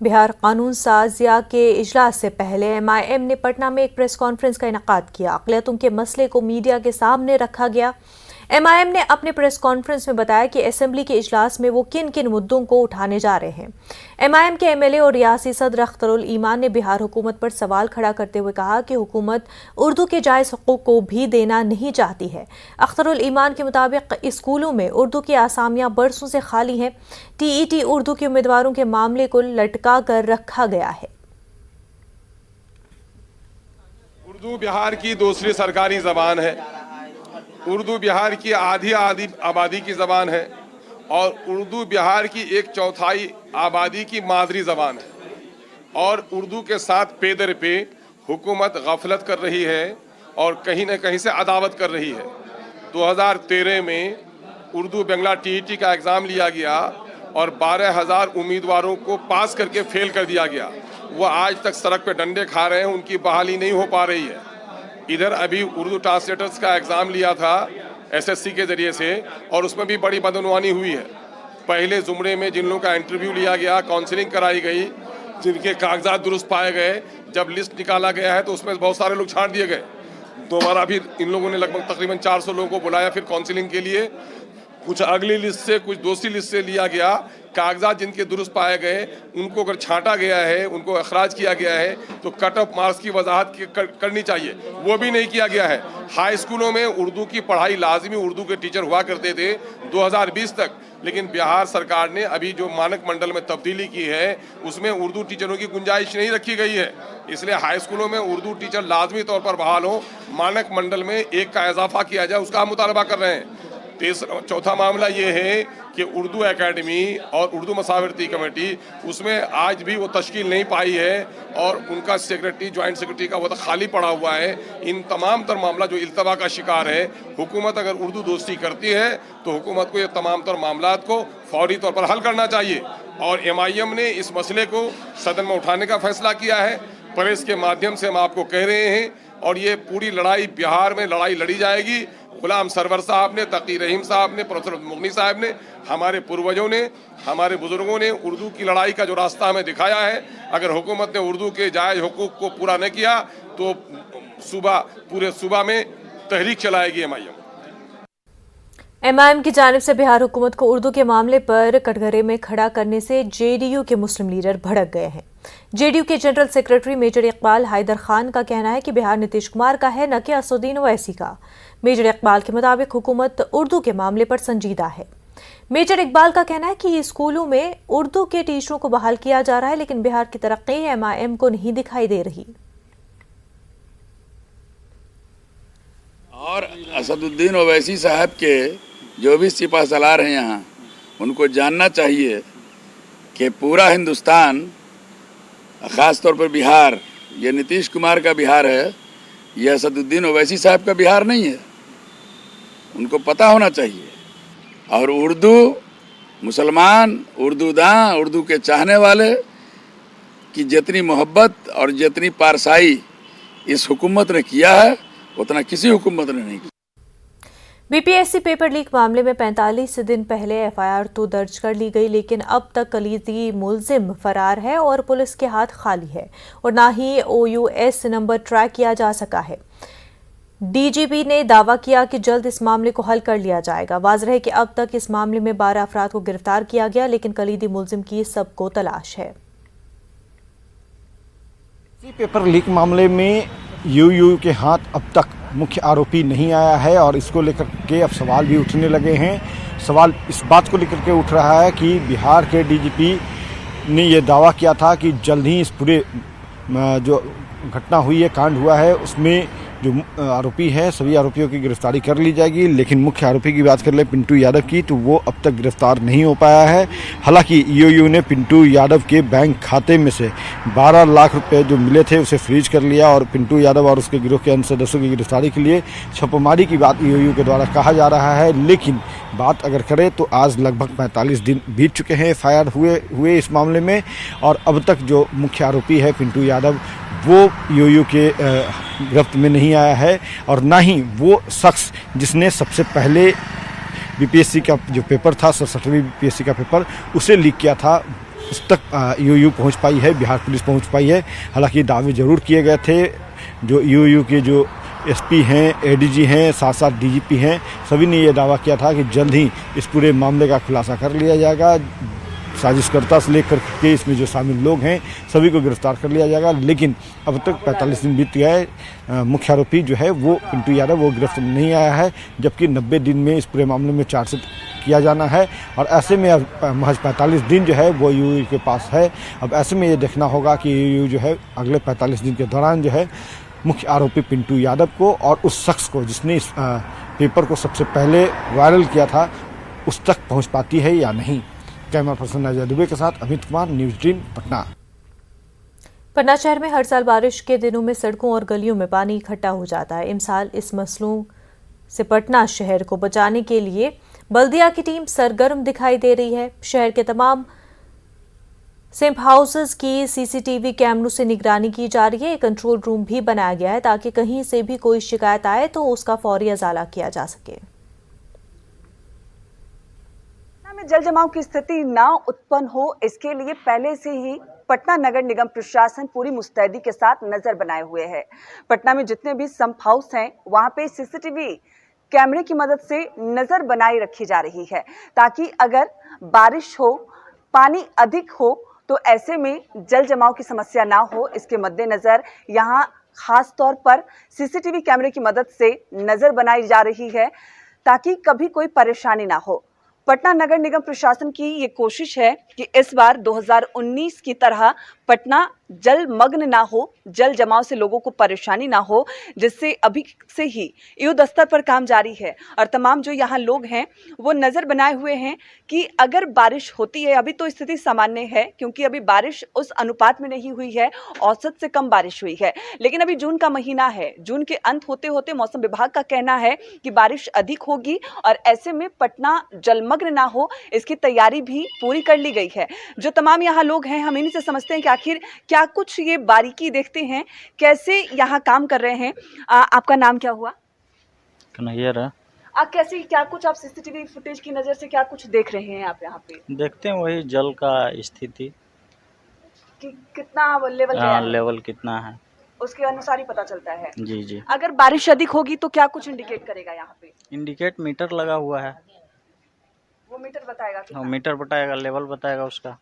बिहार कानून साजिया के इजलास से पहले MIM ने पटना में एक प्रेस कॉन्फ्रेंस का इनेकाद किया। अक़लियतों के मसले को मीडिया के सामने रखा गया। MIM ने अपने प्रेस कॉन्फ्रेंस में बताया कि असेंबली के इजलास में वो किन किन मुद्दों को उठाने जा रहे हैं। MIM के MLA और रियासी सदर अख्तरुल ईमान ने बिहार हुकूमत पर सवाल खड़ा करते हुए कहा कि हुकूमत उर्दू के जायज़ हुकूक को भी देना नहीं चाहती है। अख्तरुल ईमान के मुताबिक स्कूलों में उर्दू की आसामियां बरसों से खाली हैं। TET उर्दू के उम्मीदवारों के मामले को लटका कर रखा गया है। उर्दू बिहार की दूसरी सरकारी जबान है। उर्दू बिहार की आधी आबादी की ज़बान है और उर्दू बिहार की 1/4 आबादी की मादरी ज़बान है। और उर्दू के साथ पे दर पे हुकूमत गफलत कर रही है और कहीं न कहीं से अदावत कर रही है। 2013 में उर्दू बंगला TET का एग्ज़ाम लिया गया और 12,000 उम्मीदवारों को पास करके फेल कर दिया गया। वह आज तक सड़क पे डंडे खा रहे हैं, उनकी बहाली नहीं हो पा रही है। इधर अभी उर्दू ट्रांसलेटर्स का एग्ज़ाम लिया था SSC के ज़रिए से और उसमें भी बड़ी बदनवानी हुई है। पहले ज़ुमरे में जिन लोगों का इंटरव्यू लिया गया, काउंसलिंग कराई गई, जिनके कागजात दुरुस्त पाए गए, जब लिस्ट निकाला गया है तो उसमें बहुत सारे लोग छांट दिए गए। दोबारा भी इन लोगों ने लगभग तकरीबन 400 लोगों को बुलाया फिर काउंसलिंग के लिए। कुछ अगली लिस्ट से, कुछ दूसरी लिस्ट से लिया गया। कागजात जिनके दुरुस्त पाए गए उनको अगर छांटा गया है, उनको अखराज किया गया है तो कट ऑफ मार्क्स की वजाहत करनी चाहिए, वो भी नहीं किया गया है। हाई स्कूलों में उर्दू की पढ़ाई लाजमी उर्दू के टीचर हुआ करते थे 2020 तक, लेकिन बिहार सरकार ने अभी जो मानक मंडल में तब्दीली की है उसमें उर्दू टीचरों की गुंजाइश नहीं रखी गई है। इसलिए हाई स्कूलों में उर्दू टीचर लाजमी तौर पर बहाल हो, मानक मंडल में 1 का इजाफा किया जाए, उसका हम मुतालबा कर रहे हैं। चौथा मामला ये है कि उर्दू एकेडमी और उर्दू मसावरती कमेटी उसमें आज भी वो तश्कील नहीं पाई है और उनका सेक्रेटरी, ज्वाइंट सेक्रेटरी का वो तो खाली पड़ा हुआ है। इन तमाम तर मामला जो इल्तवा का शिकार है, हुकूमत अगर उर्दू दोस्ती करती है तो हुकूमत को ये तमाम तर मामला को फौरी तौर पर हल करना चाहिए। और MIM ने इस मसले को सदन में उठाने का फैसला किया है। प्रेस के माध्यम से हम आपको कह रहे हैं और ये पूरी लड़ाई बिहार में लड़ाई लड़ी जाएगी। गुलाम सरवर साहब ने, तकी रहीम साहब ने, प्रोफेसर मुगनी साहब ने, हमारे पूर्वजों ने, हमारे बुजुर्गों ने उर्दू की लड़ाई का जो रास्ता हमें दिखाया है। अगर हुकूमत ने उर्दू के जायज़ हुकूक को पूरा न किया तो पूरे सूबा में तहरीक चलाएगी MIM की जानिब से बिहार हुकूमत को उर्दू के मामले पर कटघरे में खड़ा करने से JDU के मुस्लिम लीडर भड़क गए हैं। JDU के general secretary major Iqbal Haider Khan का कहना है कि बिहार नीतीश कुमार का है, न कि असदुद्दीन ओवैसी का। मेजर इकबाल के मुताबिक हुकूमत उर्दू के मामले पर संजीदा है। मेजर इकबाल का कहना है कि स्कूलों में उर्दू के टीचरों को बहाल किया जा रहा है, लेकिन बिहार की तरक्की MIM को नहीं दिखाई दे रही। और असदुद्दीन ओवैसी साहब के जो भी सिपा सलार हैं यहाँ, उनको जानना चाहिए कि पूरा हिंदुस्तान, ख़ास तौर पर बिहार, ये नीतीश कुमार का बिहार है, ये असदुद्दीन ओवैसी साहब का बिहार नहीं है। उनको पता होना चाहिए। और उर्दू, मुसलमान, उर्दूदां, उर्दू के चाहने वाले की जितनी मोहब्बत और जितनी पारसाई इस हुकूमत ने किया है उतना किसी हुकूमत ने नहीं किया। BPSC पेपर लीक मामले में 45 दिन पहले FIR तो दर्ज कर ली गई, लेकिन अब तक कलीदी मुलजिम फरार है और पुलिस के हाथ खाली है और ना ही OUS नंबर ट्रैक किया जा सका है। DGP ने दावा किया कि जल्द इस मामले को हल कर लिया जाएगा। वाज़ेह है कि अब तक इस मामले में 12 अफराद को गिरफ्तार किया गया, लेकिन कलीदी मुलजिम की सबको तलाश है। पेपर लीक मामले में UU के हाथ अब तक मुख्य आरोपी नहीं आया है और इसको लेकर के अब सवाल भी उठने लगे हैं। सवाल इस बात को लेकर के उठ रहा है कि बिहार के DGP ने ये दावा किया था कि जल्द ही इस पूरे जो घटना हुई है, कांड हुआ है, उसमें जो आरोपी है सभी आरोपियों की गिरफ्तारी कर ली जाएगी। लेकिन मुख्य आरोपी की बात कर ले पिंटू यादव की, तो वो अब तक गिरफ्तार नहीं हो पाया है। हालांकि UU ने पिंटू यादव के बैंक खाते में से 12 लाख रुपए जो मिले थे उसे फ्रीज कर लिया और पिंटू यादव और उसके गिरोह के अन्य सदस्यों की गिरफ्तारी के लिए छापेमारी की बात UU के द्वारा कहा जा रहा है। लेकिन बात अगर करें तो आज लगभग 45 दिन बीत चुके हैं FIR हुए इस मामले में और अब तक जो मुख्य आरोपी है पिंटू यादव वो UU के गिरफ्त में नहीं आया है और ना ही वो शख्स जिसने सबसे पहले BPSC का जो पेपर था 67वीं BPSC का पेपर उसे लीक किया था उस तक यूयू पहुंच पाई है, बिहार पुलिस पहुंच पाई है। हालांकि दावे जरूर किए गए थे, जो यूयू के जो एसपी हैं, एडीजी हैं, साथ साथ डीजीपी हैं, सभी ने यह दावा किया था कि जल्द ही इस पूरे मामले का खुलासा कर लिया जाएगा। साजिशकर्ता से लेकर के इसमें जो शामिल लोग हैं सभी को गिरफ्तार कर लिया जाएगा। लेकिन अब तक 45 दिन बीत गए, मुख्य आरोपी जो है वो पिंटू यादव वो गिरफ्तार नहीं आया है, जबकि 90 दिन में इस पूरे मामले में चार्जशीट किया जाना है। और ऐसे में अब महज 45 दिन जो है वो यूयू के पास है। अब ऐसे में ये देखना होगा कि यूयू जो है अगले 45 दिन के दौरान जो है मुख्य आरोपी पिंटू यादव को और उस शख्स को जिसने इस पेपर को सबसे पहले वायरल किया था उस तक पहुंच पाती है या नहीं। कैमरा पर्सन अजय दुबे के साथ अमित कुमार, न्यूज़ 18 पटना। पटना शहर में हर साल बारिश के दिनों में सड़कों और गलियों में पानी इकट्ठा हो जाता है। इस साल इस मसलों से पटना शहर को बचाने के लिए बल्दिया की टीम सरगर्म दिखाई दे रही है। शहर के तमाम सिंप हाउसेस की सीसीटीवी कैमरों से निगरानी की जा रही है। एक कंट्रोल रूम भी बनाया गया है ताकि कहीं से भी कोई शिकायत आए तो उसका फौरी अजाला किया जा सके। में जल जमाव की स्थिति ना उत्पन्न हो, इसके लिए पहले से ही पटना नगर निगम प्रशासन पूरी मुस्तैदी के साथ नजर बनाए हुए है। पटना में जितने भी संप हाउस हैं वहां पे सीसीटीवी कैमरे की मदद से नजर बनाई रखी जा रही है ताकि अगर बारिश हो, पानी अधिक हो तो ऐसे में जल जमाव की समस्या ना हो। इसके मद्देनजर यहाँ खास तौर पर सीसीटीवी कैमरे की मदद से नजर बनाई जा रही है ताकि कभी कोई परेशानी ना हो। पटना नगर निगम प्रशासन की ये कोशिश है कि इस बार 2019 की तरह पटना जलमग्न ना हो, जल जमाव से लोगों को परेशानी ना हो, जिससे अभी से ही युद्ध स्तर पर काम जारी है और तमाम जो यहाँ लोग हैं वो नज़र बनाए हुए हैं कि अगर बारिश होती है, अभी तो स्थिति सामान्य है क्योंकि अभी बारिश उस अनुपात में नहीं हुई है, औसत से कम बारिश हुई है, लेकिन अभी जून का महीना है। जून के अंत होते होते मौसम विभाग का कहना है कि बारिश अधिक होगी और ऐसे में पटना जलमग्न ना हो इसकी तैयारी भी पूरी कर ली गई है। जो तमाम यहाँ लोग हैं हम इन्हीं से समझते हैं कि आखिर क्या कुछ ये बारीकी देखते हैं कैसे यहाँ काम कर रहे हैं। आपका नाम क्या हुआ? कन्हैया। आप कैसे क्या कुछ आप सीसीटीवी फुटेज की नजर से क्या कुछ देख रहे हैं आप यहाँ पे? देखते हैं वही जल का स्थिति कि कितना लेवल गया है, लेवल कितना है उसके अनुसार ही पता चलता है। जी जी। अगर बारिश अधिक होगी तो क्या कुछ इंडिकेट करेगा यहाँ पे? इंडिकेट मीटर लगा हुआ है, वो मीटर बताएगा कितना? मीटर बताएगा, लेवल बताएगा उसका।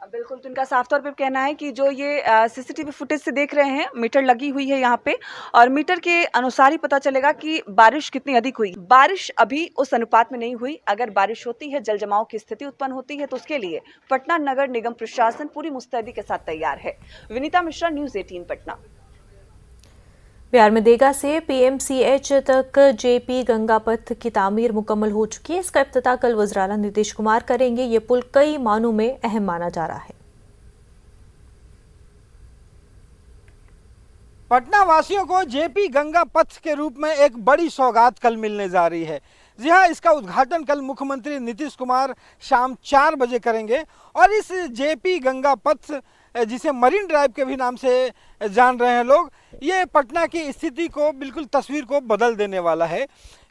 बिल्कुल, तो इनका साफ तौर पे कहना है कि जो ये सीसीटीवी फुटेज से देख रहे हैं मीटर लगी हुई है यहाँ पे और मीटर के अनुसार ही पता चलेगा कि बारिश कितनी अधिक हुई। बारिश अभी उस अनुपात में नहीं हुई। अगर बारिश होती है, जल जमाव की स्थिति उत्पन्न होती है तो उसके लिए पटना नगर निगम प्रशासन पूरी मुस्तैदी के साथ तैयार है। विनीता मिश्रा, न्यूज़ 18 पटना। बिहार में देगा से पीएमसीएच तक जेपी गंगा पथ की तामीर मुकम्मल हो चुकी है। इसका इफ्तिताह कल वज़ीर-ए-आला नीतीश कुमार करेंगे। ये पुल कई मानों में अहम माना जा रहा है। पटना वासियों को जेपी गंगा पथ के रूप में एक बड़ी सौगात कल मिलने जा रही है। जी हाँ, इसका उद्घाटन कल मुख्यमंत्री नीतीश कुमार शाम 4 बजे करेंगे और इस जेपी गंगा पथ जिसे मरीन ड्राइव के भी नाम से जान रहे हैं लोग, ये पटना की स्थिति को बिल्कुल तस्वीर को बदल देने वाला है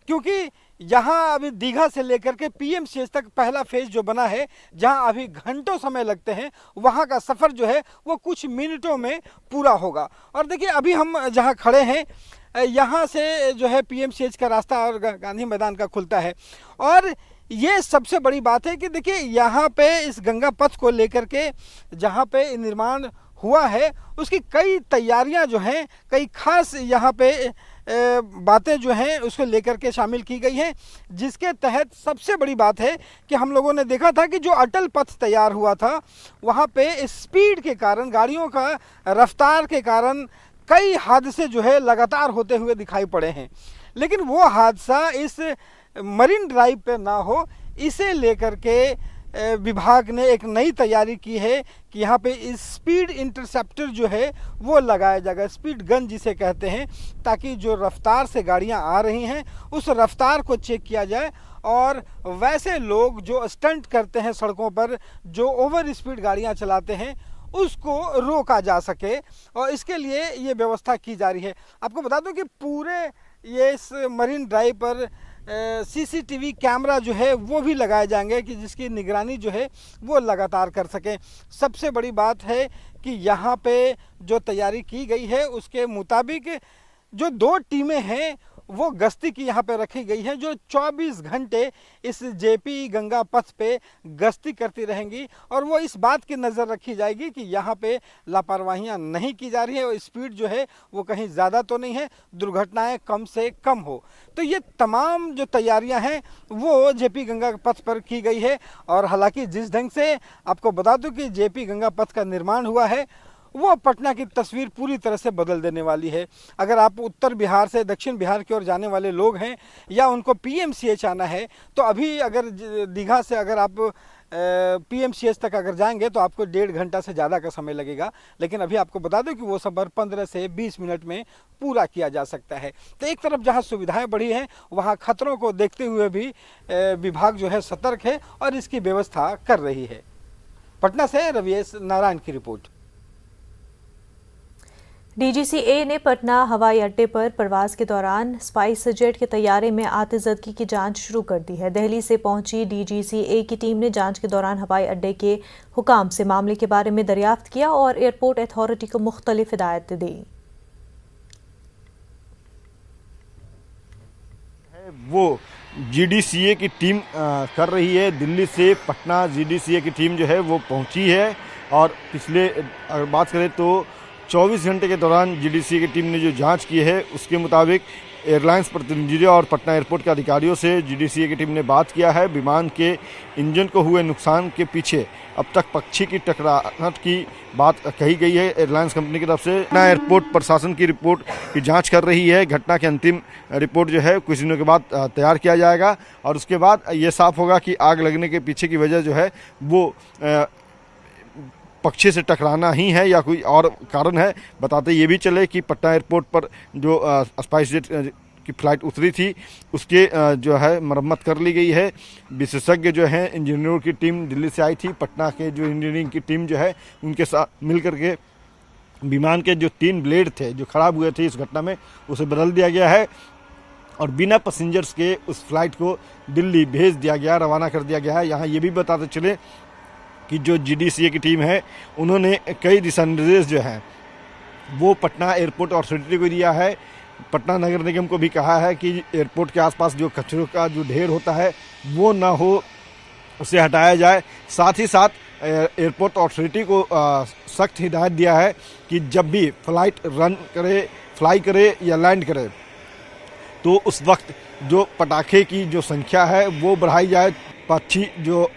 क्योंकि यहाँ अभी दीघा से लेकर के पीएमसीएच तक पहला फेज जो बना है, जहाँ अभी घंटों समय लगते हैं, वहाँ का सफ़र जो है वो कुछ मिनटों में पूरा होगा। और देखिए अभी हम जहाँ खड़े हैं यहाँ से जो है पीएमसीएच का रास्ता और गांधी मैदान का खुलता है और ये सबसे बड़ी बात है कि देखिए यहाँ पे इस गंगा पथ को लेकर के जहाँ पे निर्माण हुआ है उसकी कई तैयारियां जो हैं, कई खास यहाँ पे बातें जो हैं उसको लेकर के शामिल की गई हैं, जिसके तहत सबसे बड़ी बात है कि हम लोगों ने देखा था कि जो अटल पथ तैयार हुआ था वहाँ पे स्पीड के कारण, गाड़ियों का रफ्तार के कारण कई हादसे जो है लगातार होते हुए दिखाई पड़े हैं, लेकिन वो हादसा इस मरीन ड्राइव पे ना हो, इसे लेकर के विभाग ने एक नई तैयारी की है कि यहाँ पे स्पीड इंटरसेप्टर जो है वो लगाया जाएगा, स्पीड गन जिसे कहते हैं, ताकि जो रफ्तार से गाड़ियाँ आ रही हैं उस रफ्तार को चेक किया जाए और वैसे लोग जो स्टंट करते हैं सड़कों पर, जो ओवर स्पीड गाड़ियाँ चलाते हैं, उसको रोका जा सके और इसके लिए ये व्यवस्था की जा रही है। आपको बता दूं कि पूरे ये इस मरीन ड्राइव पर सीसीटीवी कैमरा जो है वो भी लगाए जाएंगे कि जिसकी निगरानी जो है वो लगातार कर सकें। सबसे बड़ी बात है कि यहाँ पे जो तैयारी की गई है उसके मुताबिक जो 2 टीमें हैं वो गश्ती की यहाँ पे रखी गई हैं जो 24 घंटे इस जेपी गंगा पथ पे गश्ती करती रहेंगी और वो इस बात की नज़र रखी जाएगी कि यहाँ पे लापरवाहियाँ नहीं की जा रही है और स्पीड जो है वो कहीं ज़्यादा तो नहीं है, दुर्घटनाएं कम से कम हो। तो ये तमाम जो तैयारियां हैं वो जेपी गंगा पथ पर की गई है। और हालांकि जिस ढंग से आपको बता दूं कि जेपी गंगा पथ का निर्माण हुआ है वो पटना की तस्वीर पूरी तरह से बदल देने वाली है। अगर आप उत्तर बिहार से दक्षिण बिहार की ओर जाने वाले लोग हैं या उनको पीएमसीएच आना है तो अभी अगर दीघा से अगर आप पीएमसीएच तक अगर जाएंगे तो आपको 1.5 घंटा से ज़्यादा का समय लगेगा, लेकिन अभी आपको बता दूं कि वो सफ़र 15 से 20 मिनट में पूरा किया जा सकता है। तो एक तरफ जहां सुविधाएं बढ़ी हैं वहां खतरों को देखते हुए भी विभाग जो है सतर्क है और इसकी व्यवस्था कर रही है। पटना से रविएश नारायण की रिपोर्ट। डीजीसीए ने पटना हवाई अड्डे पर प्रवास के दौरान स्पाइस जेट के तैयारे में आतिशबाजी की जांच शुरू कर दी है। दिल्ली से पहुंची डीजीसीए की टीम ने जांच के दौरान हवाई अड्डे के हुकाम से मामले के बारे में दरियाफ्त किया और एयरपोर्ट अथॉरिटी को मुख्तलिफ हिदायत दी। वो जीडीसीए की टीम कर रही है। दिल्ली से पटना जीडीसीए की टीम जो है वो पहुंची है और पिछले अगर बात करें तो 24 घंटे के दौरान जीडीसीए की टीम ने जो जांच की है उसके मुताबिक एयरलाइंस प्रतिनिधियों और पटना एयरपोर्ट के अधिकारियों से जीडीसीए की टीम ने बात किया है। विमान के इंजन को हुए नुकसान के पीछे अब तक पक्षी की टकराहट की बात कही गई है। एयरलाइंस कंपनी की तरफ से पटना एयरपोर्ट प्रशासन की रिपोर्ट की जांच कर रही है। घटना की अंतिम रिपोर्ट जो है कुछ दिनों के बाद तैयार किया जाएगा और उसके बाद ये साफ होगा कि आग लगने के पीछे की वजह जो है वो पक्षी से टकराना ही है या कोई और कारण है। बताते ये भी चले कि पटना एयरपोर्ट पर जो स्पाइस जेट की फ़्लाइट उतरी थी उसके जो है मरम्मत कर ली गई है। विशेषज्ञ जो हैं इंजीनियरों की टीम दिल्ली से आई थी। पटना के जो इंजीनियरिंग की टीम जो है उनके साथ मिल करके विमान के जो 3 ब्लेड थे जो ख़राब हुए थे इस घटना में उसे बदल दिया गया है और बिना पैसेंजर्स के उस फ्लाइट को दिल्ली भेज दिया गया, रवाना कर दिया गया है। यहाँ ये भी बताते चले कि जो जीडीसीए की टीम है उन्होंने कई दिशा निर्देश जो हैं वो पटना एयरपोर्ट अथॉरिटी को दिया है। पटना नगर निगम को भी कहा है कि एयरपोर्ट के आसपास जो कचरों का जो ढेर होता है वो ना हो, उसे हटाया जाए। साथ ही साथ एयरपोर्ट अथॉरिटी को सख्त हिदायत दिया है कि जब भी फ्लाइट फ्लाई करे या लैंड करे तो उस वक्त जो पटाखे की जो संख्या है वो बढ़ाई जाए। पक्षी जो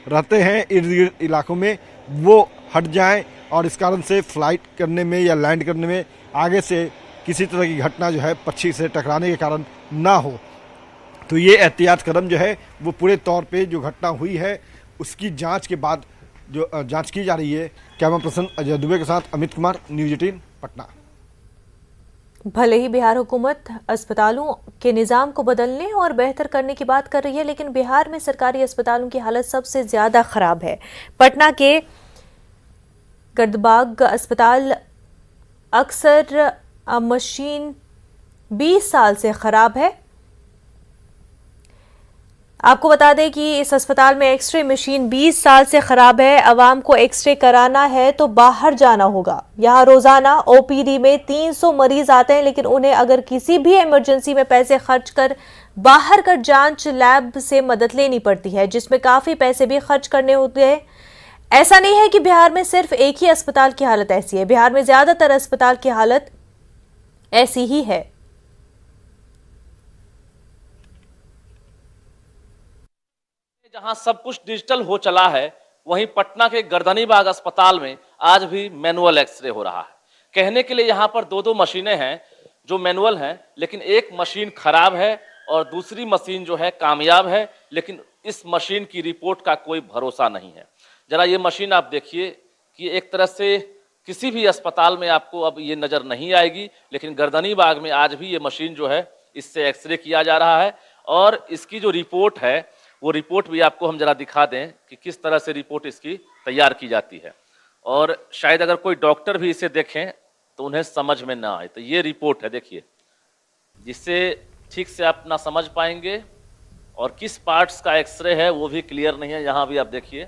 रहते हैं इर्द गिर्द इलाकों में वो हट जाएं और इस कारण से फ्लाइट करने में या लैंड करने में आगे से किसी तरह की घटना जो है पक्षी से टकराने के कारण ना हो। तो ये एहतियात कदम जो है वो पूरे तौर पे जो घटना हुई है उसकी जांच के बाद जो जांच की जा रही है। कैमरा पर्सन अजय दुबे के साथ अमित कुमार, न्यूज़ 18 पटना। भले ही बिहार हुकूमत अस्पतालों के निज़ाम को बदलने और बेहतर करने की बात कर रही है, लेकिन बिहार में सरकारी अस्पतालों की हालत सबसे ज़्यादा ख़राब है। पटना के गर्दबाग अस्पताल अक्सर मशीन 20 साल से ख़राब है। आपको बता दें कि इस अस्पताल में एक्सरे मशीन 20 साल से ख़राब है। आवाम को एक्सरे कराना है तो बाहर जाना होगा। यहाँ रोज़ाना ओपीडी में 300 मरीज आते हैं, लेकिन उन्हें अगर किसी भी इमरजेंसी में पैसे खर्च कर बाहर कर जांच लैब से मदद लेनी पड़ती है, जिसमें काफ़ी पैसे भी खर्च करने होते हैं। ऐसा नहीं है कि बिहार में सिर्फ एक ही अस्पताल की हालत ऐसी है, बिहार में ज़्यादातर अस्पताल की हालत ऐसी ही है। जहां सब कुछ डिजिटल हो चला है, वहीं पटना के गर्दनीबाग अस्पताल में आज भी मैनुअल एक्सरे हो रहा है। कहने के लिए यहां पर 2-2 मशीनें हैं जो मैनुअल हैं, लेकिन एक मशीन खराब है और दूसरी मशीन जो है कामयाब है, लेकिन इस मशीन की रिपोर्ट का कोई भरोसा नहीं है। जरा ये मशीन आप देखिए कि एक तरह से किसी भी अस्पताल में आपको अब ये नज़र नहीं आएगी, लेकिन गर्दनीबाग में आज भी ये मशीन जो है इससे एक्सरे किया जा रहा है और इसकी जो रिपोर्ट है वो रिपोर्ट भी आपको हम जरा दिखा दें कि किस तरह से रिपोर्ट इसकी तैयार की जाती है। और शायद अगर कोई डॉक्टर भी इसे देखें तो उन्हें समझ में ना आए। तो ये रिपोर्ट है, देखिए, जिससे ठीक से आप ना समझ पाएंगे और किस पार्ट्स का एक्सरे है वो भी क्लियर नहीं है। यहाँ भी आप देखिए